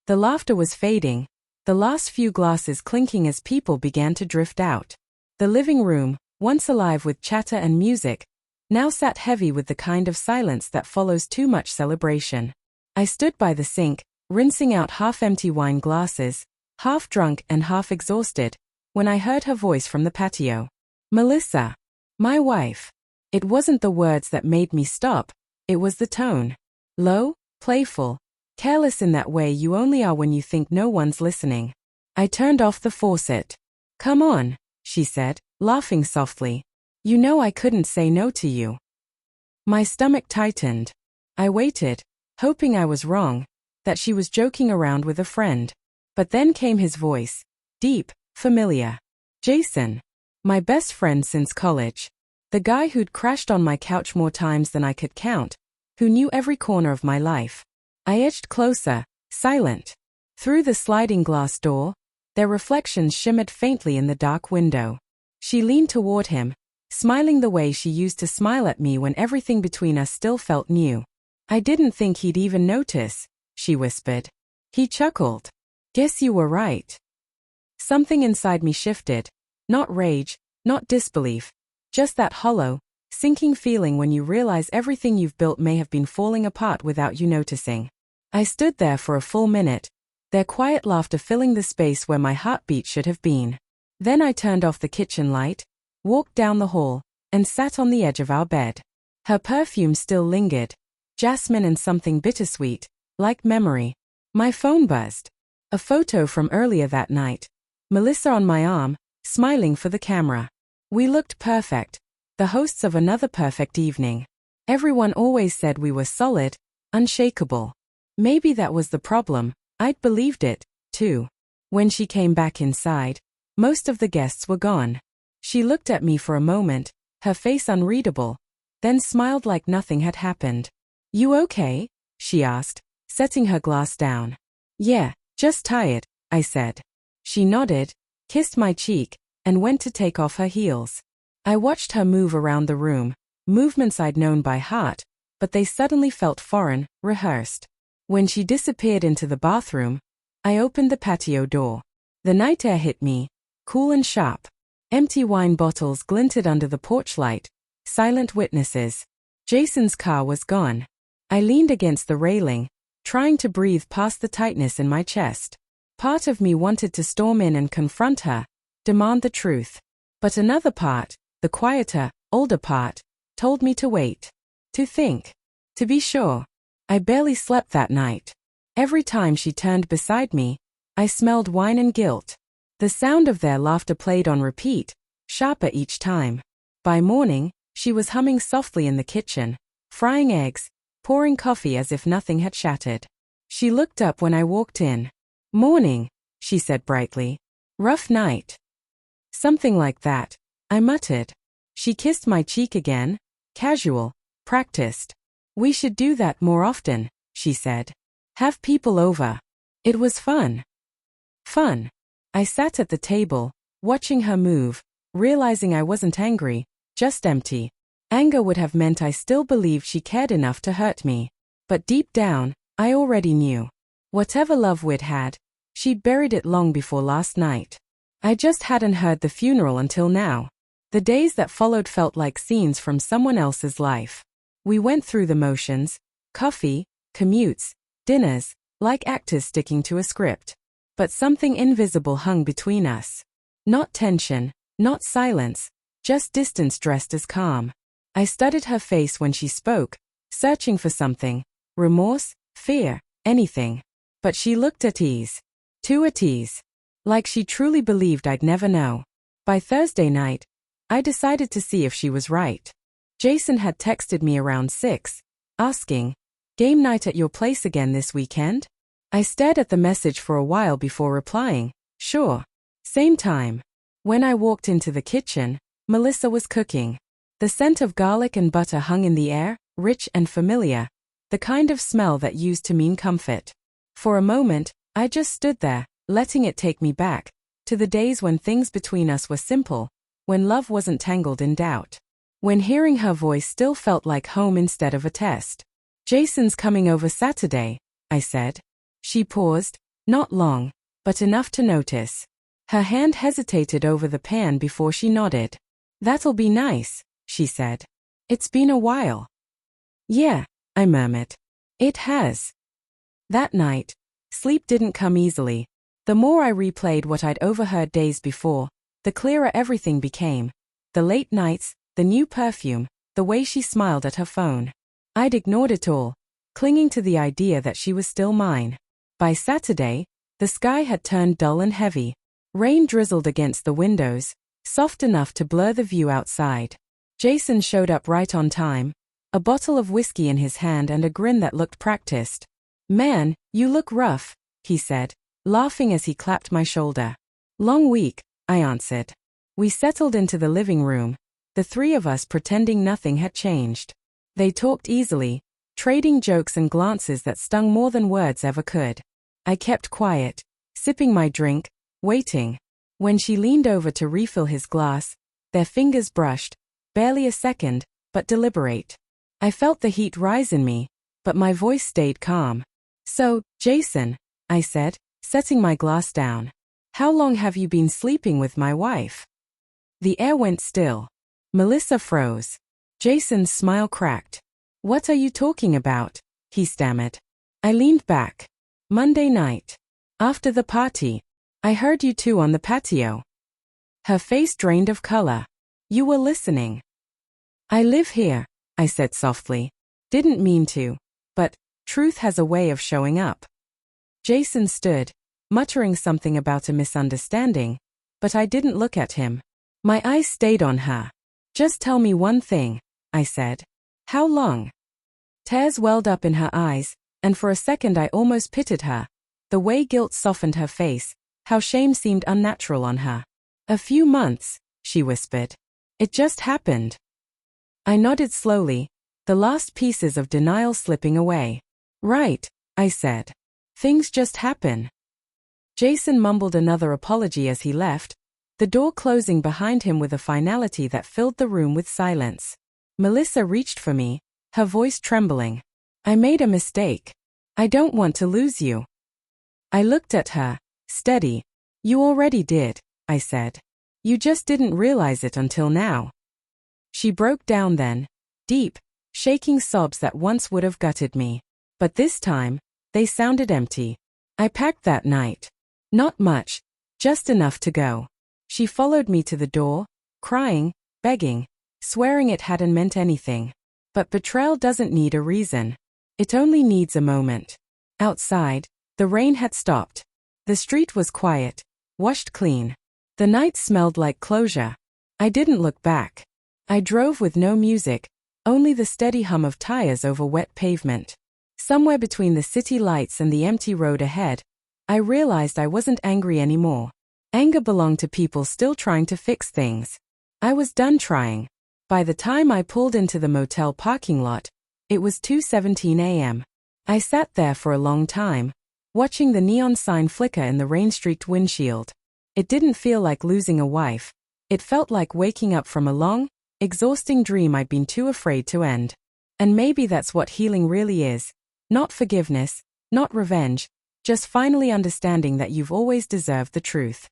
The laughter was fading, the last few glasses clinking as people began to drift out. The living room, once alive with chatter and music, now sat heavy with the kind of silence that follows too much celebration. I stood by the sink, rinsing out half-empty wine glasses, half drunk and half exhausted, when I heard her voice from the patio. "Melissa." My wife. It wasn't the words that made me stop, it was the tone. Low, playful, careless in that way you only are when you think no one's listening. I turned off the faucet. "Come on," she said, laughing softly. "You know I couldn't say no to you." My stomach tightened. I waited, hoping I was wrong, that she was joking around with a friend. But then came his voice, deep, familiar. Jason. My best friend since college. The guy who'd crashed on my couch more times than I could count, who knew every corner of my life. I edged closer, silent. Through the sliding glass door, their reflections shimmered faintly in the dark window. She leaned toward him, smiling the way she used to smile at me when everything between us still felt new. "I didn't think he'd even notice," she whispered. He chuckled. "Guess you were right." Something inside me shifted. Not rage, not disbelief, just that hollow, sinking feeling when you realize everything you've built may have been falling apart without you noticing. I stood there for a full minute, their quiet laughter filling the space where my heartbeat should have been. Then I turned off the kitchen light, walked down the hall, and sat on the edge of our bed. Her perfume still lingered, jasmine and something bittersweet, like memory. My phone buzzed. A photo from earlier that night. Melissa on my arm, smiling for the camera. We looked perfect, the hosts of another perfect evening. Everyone always said we were solid, unshakable. Maybe that was the problem, I'd believed it, too. When she came back inside, most of the guests were gone. She looked at me for a moment, her face unreadable, then smiled like nothing had happened. "You okay?" she asked, setting her glass down. "Yeah, just tired," I said. She nodded, kissed my cheek, and went to take off her heels. I watched her move around the room, movements I'd known by heart, but they suddenly felt foreign, rehearsed. When she disappeared into the bathroom, I opened the patio door. The night air hit me, cool and sharp. Empty wine bottles glinted under the porch light, silent witnesses. Jason's car was gone. I leaned against the railing, trying to breathe past the tightness in my chest. Part of me wanted to storm in and confront her, demand the truth. But another part, the quieter, older part, told me to wait. To think. To be sure. I barely slept that night. Every time she turned beside me, I smelled wine and guilt. The sound of their laughter played on repeat, sharper each time. By morning, she was humming softly in the kitchen, frying eggs, pouring coffee as if nothing had shattered. She looked up when I walked in. "Morning," she said brightly. "Rough night." "Something like that," I muttered. She kissed my cheek again, casual, practiced. "We should do that more often," she said. "Have people over." It was fun. Fun. I sat at the table, watching her move, realizing I wasn't angry, just empty. Anger would have meant I still believed she cared enough to hurt me. But deep down, I already knew. Whatever love we'd had, she'd buried it long before last night. I just hadn't heard the funeral until now. The days that followed felt like scenes from someone else's life. We went through the motions, coffee, commutes, dinners, like actors sticking to a script. But something invisible hung between us. Not tension, not silence, just distance dressed as calm. I studied her face when she spoke, searching for something, remorse, fear, anything. But she looked at ease. Too at ease. Like she truly believed I'd never know. By Thursday night, I decided to see if she was right. Jason had texted me around 6, asking, "Game night at your place again this weekend?" I stared at the message for a while before replying, "Sure." Same time. When I walked into the kitchen, Melissa was cooking. The scent of garlic and butter hung in the air, rich and familiar, the kind of smell that used to mean comfort. For a moment, I just stood there, letting it take me back, to the days when things between us were simple, when love wasn't tangled in doubt. When hearing her voice still felt like home instead of a test. "Jason's coming over Saturday," I said. She paused, Not long, but enough to notice. Her hand hesitated over the pan before she nodded. That'll be nice, she said. It's been a while. Yeah, I murmured. It has. That night, sleep didn't come easily. The more I replayed what I'd overheard days before, the clearer everything became. The late nights, the new perfume, the way she smiled at her phone. I'd ignored it all, clinging to the idea that she was still mine. By Saturday, the sky had turned dull and heavy. Rain drizzled against the windows, soft enough to blur the view outside. Jason showed up right on time, a bottle of whiskey in his hand and a grin that looked practiced. "Man, you look rough," he said, laughing as he clapped my shoulder. "Long week," I answered. We settled into the living room, the three of us pretending nothing had changed. They talked easily, trading jokes and glances that stung more than words ever could. I kept quiet, sipping my drink, waiting. When she leaned over to refill his glass, their fingers brushed, barely a second, but deliberate. I felt the heat rise in me, but my voice stayed calm. "So, Jason," I said, setting my glass down. "How long have you been sleeping with my wife?" The air went still. Melissa froze. Jason's smile cracked. "What are you talking about?" he stammered. I leaned back. "Monday night. After the party. I heard you two on the patio." Her face drained of color. "You were listening." "I live here," I said softly. Didn't mean to. But truth has a way of showing up. Jason stood, muttering something about a misunderstanding, but I didn't look at him. My eyes stayed on her. "Just tell me one thing," I said. "How long?" Tears welled up in her eyes, and for a second I almost pitied her. The way guilt softened her face, how shame seemed unnatural on her. "A few months," she whispered. "It just happened." I nodded slowly, the last pieces of denial slipping away. "Right," I said. "Things just happen." Jason mumbled another apology as he left, the door closing behind him with a finality that filled the room with silence. Melissa reached for me, her voice trembling. "I made a mistake. I don't want to lose you." I looked at her, steady. "You already did," I said. "You just didn't realize it until now." She broke down then, deep, shaking sobs that once would have gutted me. But this time, they sounded empty. I packed that night. Not much, just enough to go. She followed me to the door, crying, begging, swearing it hadn't meant anything. But betrayal doesn't need a reason. It only needs a moment. Outside, the rain had stopped. The street was quiet, washed clean. The night smelled like closure. I didn't look back. I drove with no music, only the steady hum of tires over wet pavement. Somewhere between the city lights and the empty road ahead, I realized I wasn't angry anymore. Anger belonged to people still trying to fix things. I was done trying. By the time I pulled into the motel parking lot, it was 2:17 a.m. I sat there for a long time, watching the neon sign flicker in the rain-streaked windshield. It didn't feel like losing a wife. It felt like waking up from a long, exhausting dream I'd been too afraid to end. And maybe that's what healing really is. Not forgiveness, not revenge, just finally understanding that you've always deserved the truth.